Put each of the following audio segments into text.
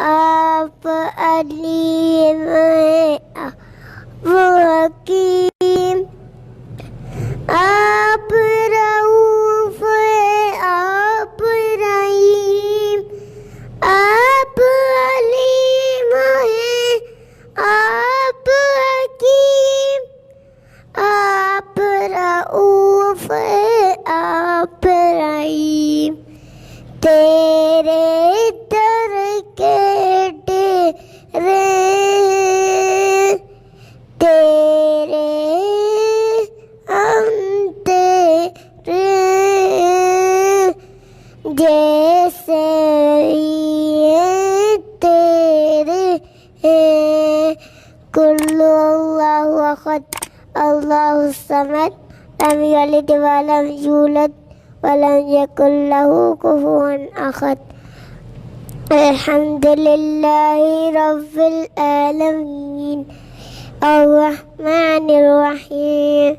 आप अलीम हैं, वो हकीम। आप रऊफ हैं, आप रहीम। आप अलीम हैं, आप हकीम। आप रऊफ हैं, आप रहीम। तेरे दर के डेरे तेरे हम तेरे जैसे ये तेरे हैं। कुल्लु अल्लाहु अहद अल्लाहु समद लम यलिद वलम यूलद वलम यकुल लहू कुफुवन अहद। अल्हम्दुलिल्लाहि रब्बिल आलमीन अर्रहमानिर रहीम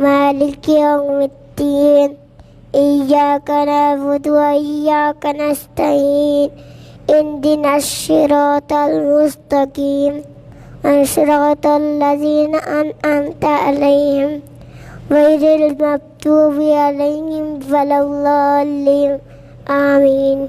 मालिकि यौमिद्दीन इय्याका नअबुदु व इय्याका नस्तईन इहदिनस सिरातल मुस्तकीम सिरातल लज़ीना अनअमता अलैहिम गैरिल मग़्दूबि अलैहिम वलद्दाल्लीन आमीन।